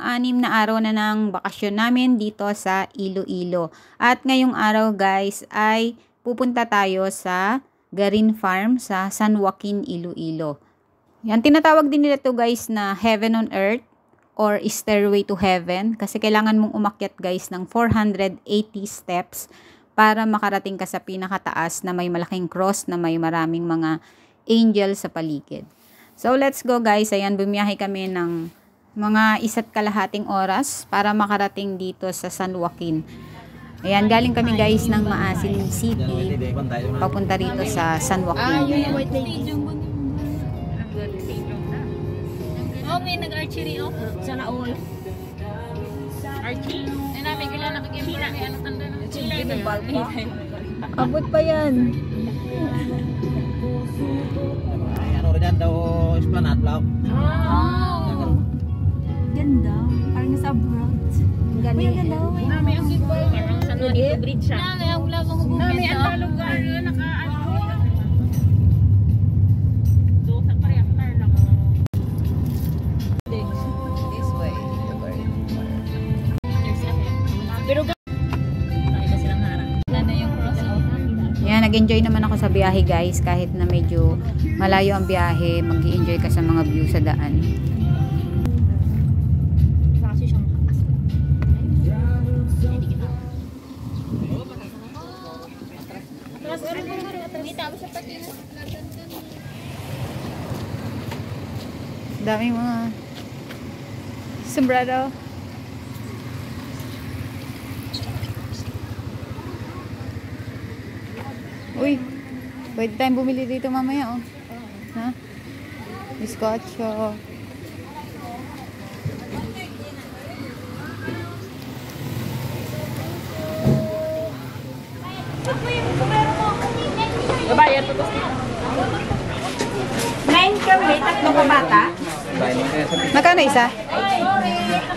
ika-6 na araw na ng bakasyon namin dito sa Iloilo. At ngayong araw guys ay pupunta tayo sa Garin Farm sa San Joaquin, Iloilo. Yan, tinatawag din nila to guys na Heaven on Earth or Stairway to Heaven kasi kailangan mong umakyat guys ng 480 steps para makarating ka sa pinakataas na may malaking cross na may maraming mga angel sa paligid. So, let's go guys. Ayan, bumiyahe kami ng mga 1.5 oras para makarating dito sa San Joaquin. Ayan, galing kami guys ng Maasin City papunta rito sa San Joaquin. Oh, may nag-archery oh. Sana all. Archery? Ay namin, kailan nakikimina. May ano tanda na. Abot pa yan. Dyan daw Esplanade Block. Oh! Ganda. Parang nasa abroad. Ganda. Nami ang people. Parang sa Nolito Bridge siya. Nami ang vlog ang gugugit. Nami ang lugar. Naka-ano. So, sa reactor lang. This way. Pero tayo ba silang harang? Ganda yung cross out. Yan, nag-enjoy naman ako sa biyahe guys kahit na medyo malayo ang biyahe, mag-i-enjoy ka sa mga view sa daan. Kasi siyang kakas. Daming mga sombrero. Uy, pwede tayong bumili dito mamaya, oh. Ha? Bizcocho. Babayad po tapos 9 kami, 3 ka bata. Magkano isa?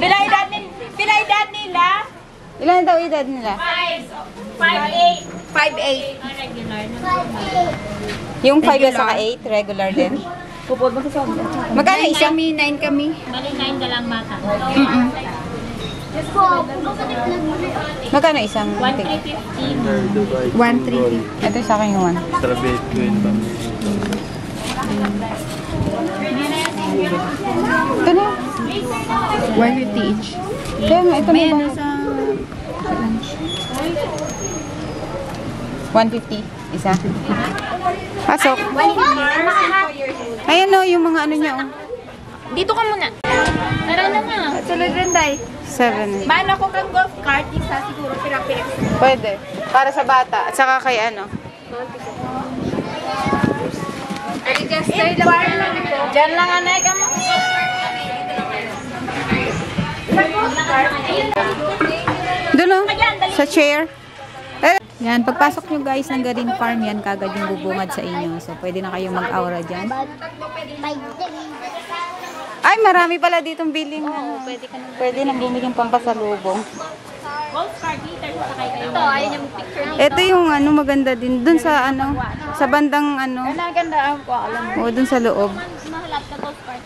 Pila edad nila? Ilan daw edad nila? 5'8". 5'8". Regular. Yung 5 at saka 8, regular din. Pupod mo sa sombra. Magkano isa? 9 kami. Bali 9 ka lang bata. Magkano isang? 1,350. 1,350. Ito sa akin yung 1. Strawberry queen ba? Ito na. 150 each. Kaya nga, ito May na ano ba? sa... 150 isa. Pasok. Ayan o, yung mga ano niya o. Dito ka muna. Tara na nga. Tulad rin, Day. 7. Mano ko kang golf cart, isa siguro pira-pira. Pwede. Para sa bata. At saka kay ano. Diyan lang anay ka mo. Doon o. Sa chair. Yan, pagpasok nyo guys ng Garin Farm, yan kagad yung bubungad sa inyo. So, pwede na kayong mag-aura dyan. Ay, marami pala ditong biling. Pwede na bumili yung pampasalubong. Golf cart heater sa sakay kayo. Ito, ayun yung picture nito. Ito yung ano, maganda din. Doon sa ano, sa bandang ano. Naganda ako, alam mo. O, doon sa loob. Mahalap ka golf cart.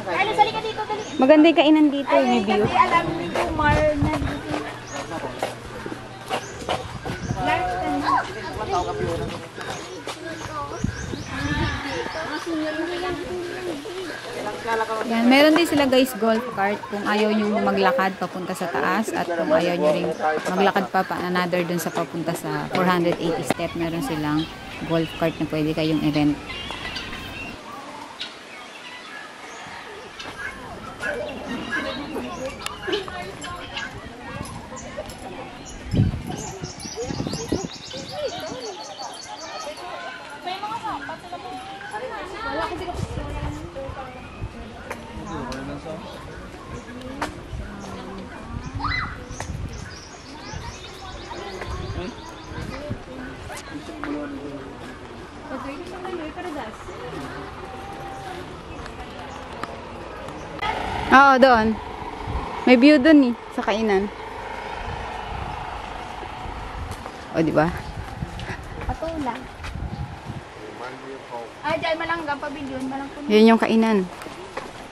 Ay, nasali ka dito, dali. Maganda yung kainan dito, may view. Kasi alam ni Kumar na dito. Yan, meron din sila guys golf cart kung ayaw nyo maglakad papunta sa taas at kung ayaw nyo rin maglakad pa another dun sa papunta sa 480 step, meron silang golf cart na pwede kayong i-rent. Oo, doon. May view doon sa kainan. O, di ba?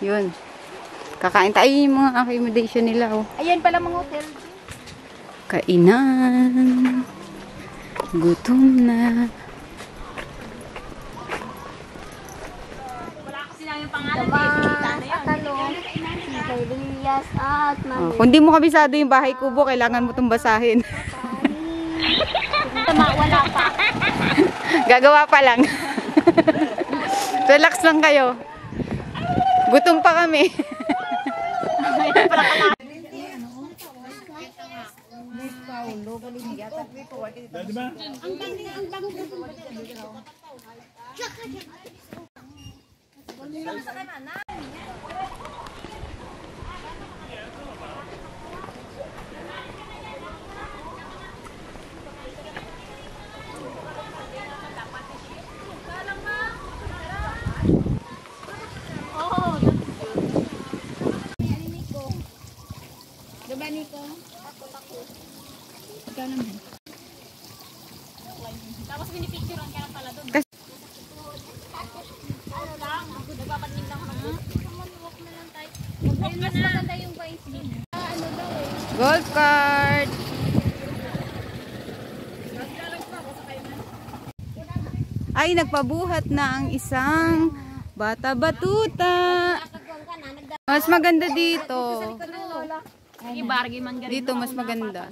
Yun. Kakain tayo yung mga accommodation nila, oh. Ayan pala mga hotel. Kainan. Gutom na. Talong, kay Rias at Oh, kung di mo kabisado yung bahay kubo, kailangan mo itong basahin. wala pa. Gagawa pa lang. Relax lang kayo. Gutom pa kami. Tapos pinipicturean ka na pala doon. Ano lang, nagpapatingin lang ako. Walk na lang tayo. Mag-walk ka na. Maganda yung vibes din. Ano daw eh. Golf cart. Ay, nagpabuhat na ang isang bata-batuta. Mas maganda dito. Ibargi man ganun. Dito mas maganda.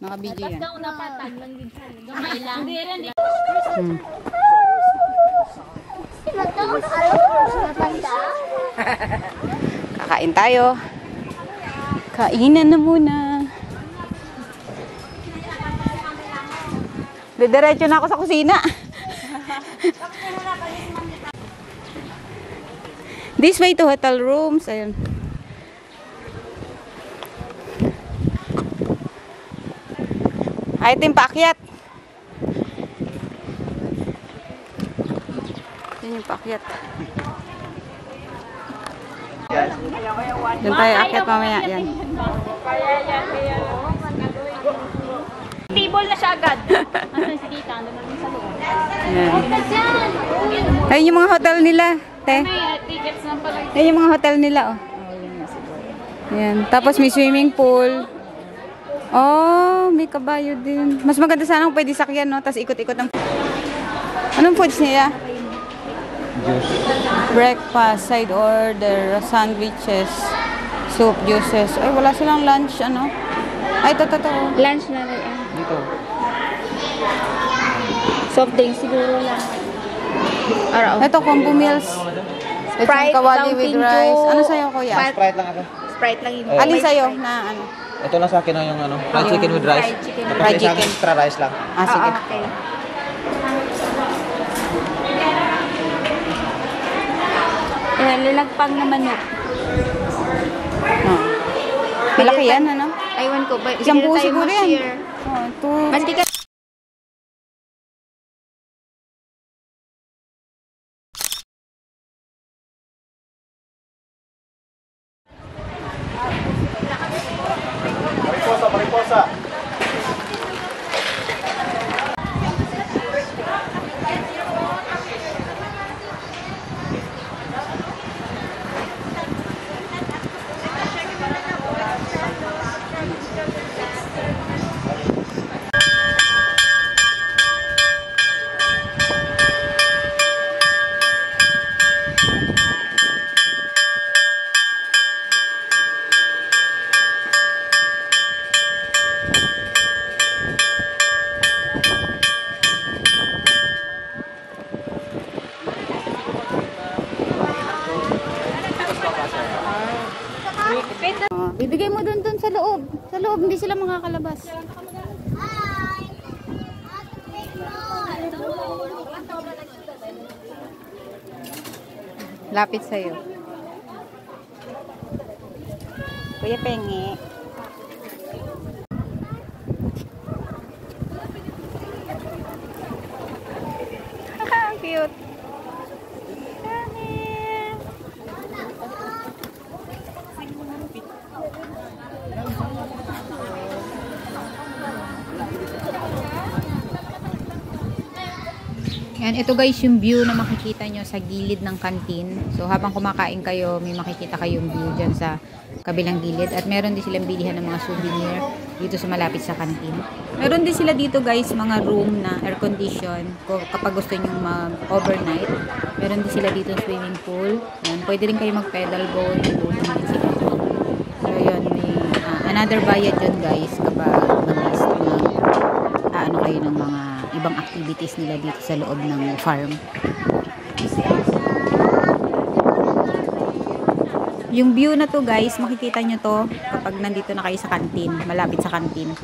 Naka-video yan. Daw napatag lang din sa gamay lang. Hindi rin. Kakain tayo. Kainan na muna. Diretso na ako sa kusina. This way to hotel rooms. Ayun. Ay, ito yung paakyat. Yan yung paakyat. Doon tayo akyat mamaya. Yan. Table na siya agad. Asan si Tita? Ano na rin sa loob? Yan. Ayun yung mga hotel nila. Te. May tickets na pala. Ayun yung mga hotel nila. Oh. Yan. Tapos may swimming pool. Oh, may kabayo din. Mas maganda sana kung pwede sakyan, no? Tapos ikot-ikot ng... Anong foods niya? Juice. Breakfast, side order, sandwiches, soup, juices. Ay, wala silang lunch, ano? Ay, ito. Lunch na rin. Dito. Soft drinks siguro lang. Ito, combo meals. Sprite, Kawali with Fountain rice. Dew, Ano sa'yo, kuya? Sprite lang ako. Sprite lang yun. Alin sa'yo na ano? Ito lang sa akin yung ano, fried chicken with rice. Fried chicken. Tapos Fried isang chicken. extra rice lang. Ah, sige. Okay. Lalagpang na manok. Oh. Malaki yan, ano? Aywan ko. Isang buo siguro yan. Oh, ito. Mantika. Mariposa. Bibigay mo dun sa loob. Sa loob, hindi sila makakalabas. Lapit sa'yo. Kuya Pengi. Cute. Yan, ito guys yung view na makikita nyo sa gilid ng kantin. So habang kumakain kayo, may makikita kayong view dyan sa kabilang gilid. At meron din silang bilihan ng mga souvenir dito sa malapit sa kantin. Meron din sila dito guys, mga room na air condition. Kapag gusto nyo mag-overnight. Meron din sila dito swimming pool. Yan, pwede rin kayo mag-pedal boat. Doon din sila. So yun, may another bayad yun guys kapag mag-list na ano kayo ng mga ibang activities nila dito sa loob ng farm. Yung view na to guys, makikita nyo to kapag nandito na kayo sa kantin, malapit sa kantin.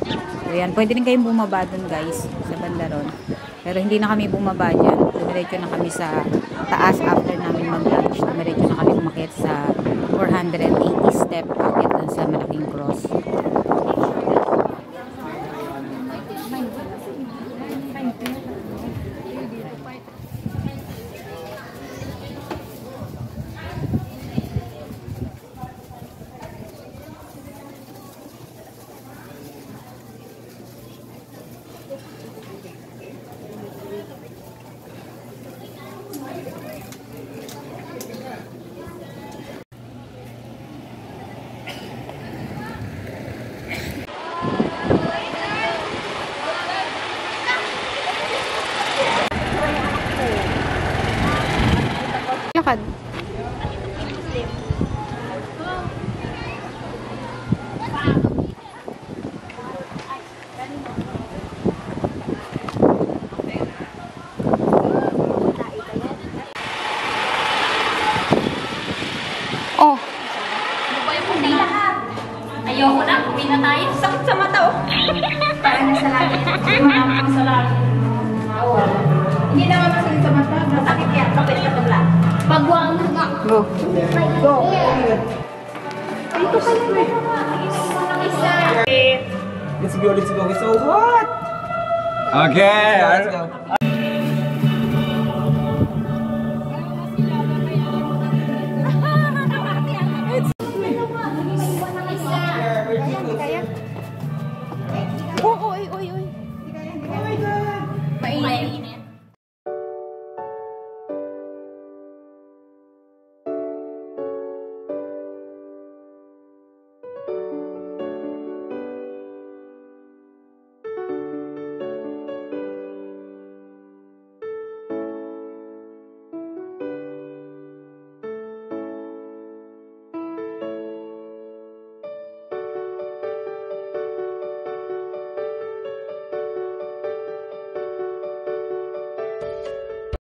So yan, pwede rin kayong bumaba dun guys, sa banda ron. Pero hindi na kami bumaba dyan. Dumiretso na kami sa taas after namin mag-lunch. Dumiretso na kami umakyat sa 480 step packet dun sa malaking cross. Lakad. Oh, Ano ba yung puti lahat? Ayoko na, kumin na tayo. Sakit sa mata, oh. Parang sa langit. Parang sa langit. Hindi naman masakit sa mata. Masakit yan, kapit ka tubla. Pagwang nga. go. Go. Dito ka lang. Isa. Let's go, let's go. It's so hot! Okay, let's go.